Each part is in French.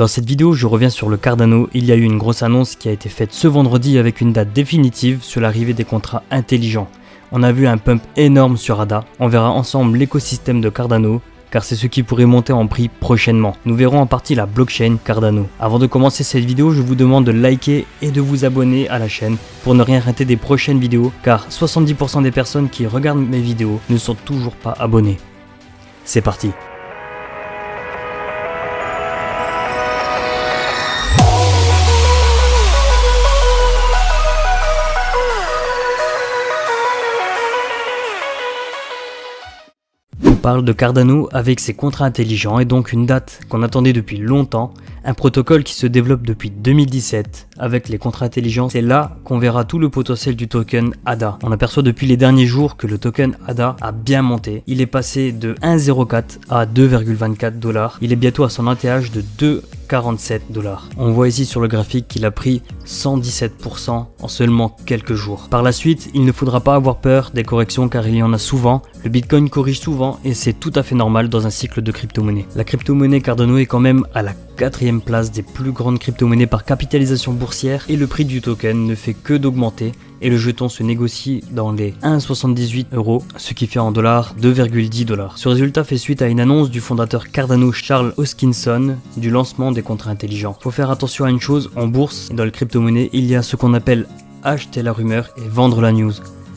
Dans cette vidéo, je reviens sur le Cardano. Il y a eu une grosse annonce qui a été faite ce vendredi avec une date définitive sur l'arrivée des contrats intelligents. On a vu un pump énorme sur ADA. On verra ensemble l'écosystème de Cardano, car c'est ce qui pourrait monter en prix prochainement. Nous verrons en partie la blockchain Cardano. Avant de commencer cette vidéo, je vous demande de liker et de vous abonner à la chaîne pour ne rien rater des prochaines vidéos, car 70% des personnes qui regardent mes vidéos ne sont toujours pas abonnées. C'est parti. On parle de Cardano avec ses contrats intelligents et donc une date qu'on attendait depuis longtemps, un protocole qui se développe depuis 2017 avec les contrats intelligents. C'est là qu'on verra tout le potentiel du token ADA. On aperçoit depuis les derniers jours que le token ADA a bien monté. Il est passé de 1,04 à 2,24 $. Il est bientôt à son ATH de 2,47 $. On voit ici sur le graphique qu'il a pris 117% en seulement quelques jours. Par la suite, il ne faudra pas avoir peur des corrections car il y en a souvent. Le Bitcoin corrige souvent et c'est tout à fait normal dans un cycle de crypto-monnaie. La crypto-monnaie Cardano est quand même à la 4e place des plus grandes crypto-monnaies par capitalisation boursière et le prix du token ne fait que d'augmenter et le jeton se négocie dans les 1,78 €, ce qui fait en dollars 2,10 $. Ce résultat fait suite à une annonce du fondateur Cardano Charles Hoskinson du lancement des contrats intelligents. Faut faire attention à une chose, en bourse et dans les crypto-monnaies, il y a ce qu'on appelle acheter la rumeur et vendre la news.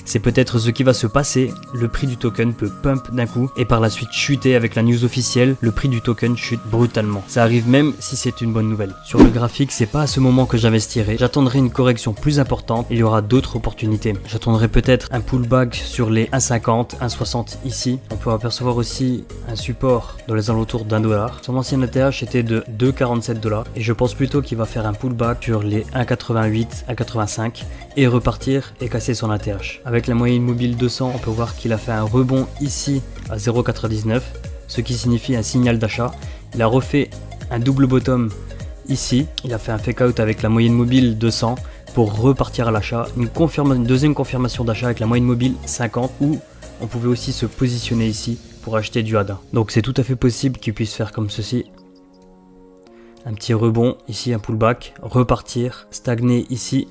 C'est peut-être ce qui va se passer, le prix du token peut pump d'un coup et par la suite chuter avec la news officielle, le prix du token chute brutalement. Ça arrive même si c'est une bonne nouvelle. Sur le graphique, c'est pas à ce moment que j'investirai, j'attendrai une correction plus importante et il y aura d'autres opportunités. J'attendrai peut-être un pullback sur les 1,50, 1,60 ici. On peut apercevoir aussi un support dans les alentours d'1 $. Son ancien ATH était de 2,47 $ et je pense plutôt qu'il va faire un pullback sur les 1,88, 1,85 et repartir et casser son ATH. Avec la moyenne mobile 200, on peut voir qu'il a fait un rebond ici à 0,99, ce qui signifie un signal d'achat. Il a refait un double bottom ici, il a fait un fake out avec la moyenne mobile 200 pour repartir à l'achat. Une deuxième confirmation d'achat avec la moyenne mobile 50 où on pouvait aussi se positionner ici pour acheter du ADA. Donc c'est tout à fait possible qu'il puisse faire comme ceci. Un petit rebond, ici un pullback, repartir, stagner ici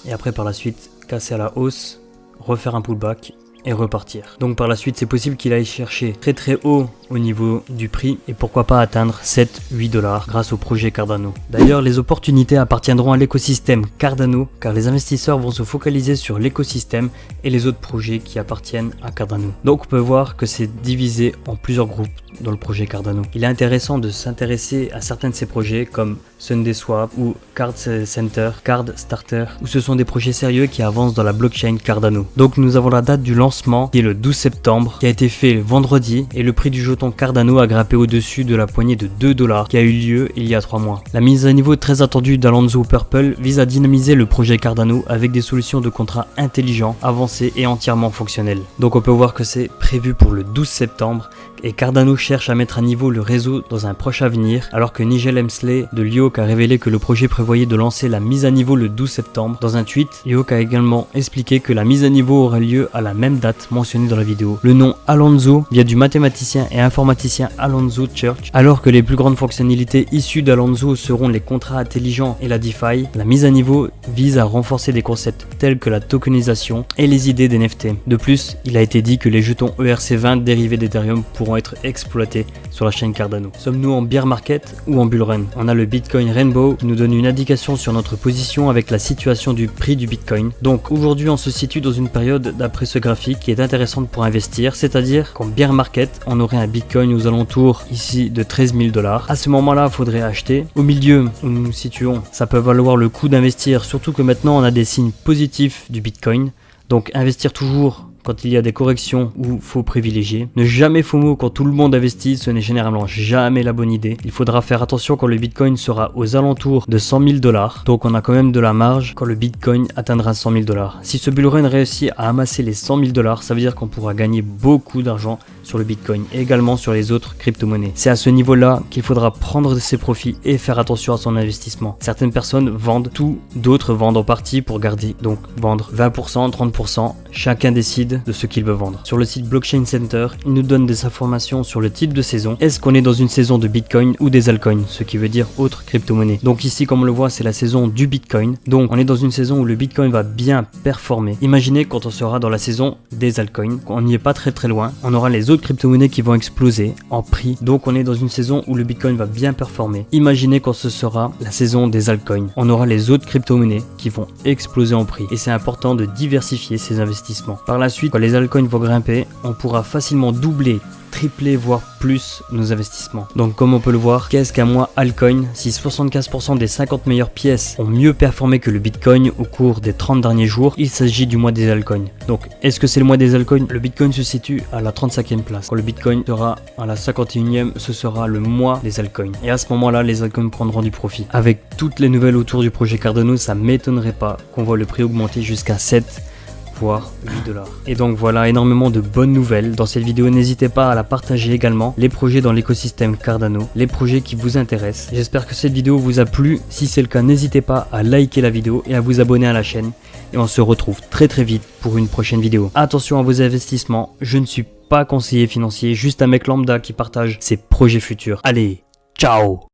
et après par la suite casser à la hausse, refaire un pullback et repartir. Donc par la suite c'est possible qu'il aille chercher très haut au niveau du prix et pourquoi pas atteindre 7-8 $ grâce au projet Cardano. D'ailleurs les opportunités appartiendront à l'écosystème Cardano car les investisseurs vont se focaliser sur l'écosystème et les autres projets qui appartiennent à Cardano. Donc on peut voir que c'est divisé en plusieurs groupes dans le projet Cardano. Il est intéressant de s'intéresser à certains de ces projets comme SundaeSwap ou Card Center, Card Starter où ce sont des projets sérieux qui avancent dans la blockchain Cardano. Donc nous avons la date du lancement qui est le 12 septembre qui a été fait vendredi et le prix du jeton Cardano a grimpé au-dessus de la poignée de 2 $ qui a eu lieu il y a 3 mois. La mise à niveau très attendue d'Alonzo Purple vise à dynamiser le projet Cardano avec des solutions de contrats intelligents, avancées et entièrement fonctionnelles. Donc on peut voir que c'est prévu pour le 12 septembre et Cardano cherche à mettre à niveau le réseau dans un proche avenir alors que Nigel Hemsley de Yoke a révélé que le projet prévoyait de lancer la mise à niveau le 12 septembre. Dans un tweet, Yoke a également expliqué que la mise à niveau aura lieu à la même date mentionnée dans la vidéo. Le nom Alonzo vient du mathématicien et informaticien Alonzo Church. Alors que les plus grandes fonctionnalités issues d'Alonzo seront les contrats intelligents et la DeFi, la mise à niveau vise à renforcer des concepts tels que la tokenisation et les idées d'NFT. De plus, il a été dit que les jetons ERC20 dérivés d'Ethereum pourront être exploités sur la chaîne Cardano. Sommes-nous en bear market ou en bull run? On a le Bitcoin Rainbow qui nous donne une indication sur notre position avec la situation du prix du Bitcoin. Donc aujourd'hui on se situe dans une période d'après ce graphique qui est intéressante pour investir, c'est-à-dire qu'en bear market on aurait un Bitcoin aux alentours ici de 13 000 $. À ce moment-là il faudrait acheter. Au milieu où nous nous situons, ça peut valoir le coup d'investir, surtout que maintenant on a des signes positifs du Bitcoin. Donc investir toujours quand il y a des corrections où faut privilégier. Ne jamais FOMO quand tout le monde investit, ce n'est généralement jamais la bonne idée. Il faudra faire attention quand le Bitcoin sera aux alentours de 100 000 $. Donc on a quand même de la marge quand le Bitcoin atteindra 100 000 $. Si ce bullrun réussit à amasser les 100 000 $, ça veut dire qu'on pourra gagner beaucoup d'argent sur le Bitcoin et également sur les autres crypto-monnaies. C'est à ce niveau-là qu'il faudra prendre ses profits et faire attention à son investissement. Certaines personnes vendent tout, d'autres vendent en partie pour garder. Donc vendre 20%, 30%, chacun décide décide de ce qu'il veut vendre. Sur le site Blockchain Center, il nous donne des informations sur le type de saison. Est-ce qu'on est dans une saison de Bitcoin ou des altcoins, ce qui veut dire autre crypto-monnaie. Donc ici, comme on le voit, c'est la saison du Bitcoin. Donc on est dans une saison où le Bitcoin va bien performer. Imaginez quand on sera dans la saison des altcoins, on n'y est pas très loin, on aura les autres crypto-monnaies qui vont exploser en prix. Donc on est dans une saison où le Bitcoin va bien performer. Imaginez quand ce sera la saison des altcoins, on aura les autres crypto-monnaies qui vont exploser en prix. Et c'est important de diversifier ses investissements. Par la suite, quand les altcoins vont grimper, on pourra facilement doubler, tripler voire plus nos investissements. Donc comme on peut le voir, qu'est-ce qu'un mois altcoin? Si 75% des 50 meilleures pièces ont mieux performé que le Bitcoin au cours des 30 derniers jours, il s'agit du mois des altcoins. Donc est-ce que c'est le mois des altcoins? Le Bitcoin se situe à la 35e place. Quand le Bitcoin sera à la 51e, ce sera le mois des altcoins. Et à ce moment-là, les altcoins prendront du profit. Avec toutes les nouvelles autour du projet Cardano, ça m'étonnerait pas qu'on voit le prix augmenter jusqu'à 7 voire 8$. Et donc voilà, énormément de bonnes nouvelles dans cette vidéo. N'hésitez pas à la partager également, les projets dans l'écosystème Cardano, les projets qui vous intéressent. J'espère que cette vidéo vous a plu. Si c'est le cas, n'hésitez pas à liker la vidéo et à vous abonner à la chaîne. Et on se retrouve très vite pour une prochaine vidéo. Attention à vos investissements, je ne suis pas conseiller financier, juste un mec lambda qui partage ses projets futurs. Allez, ciao!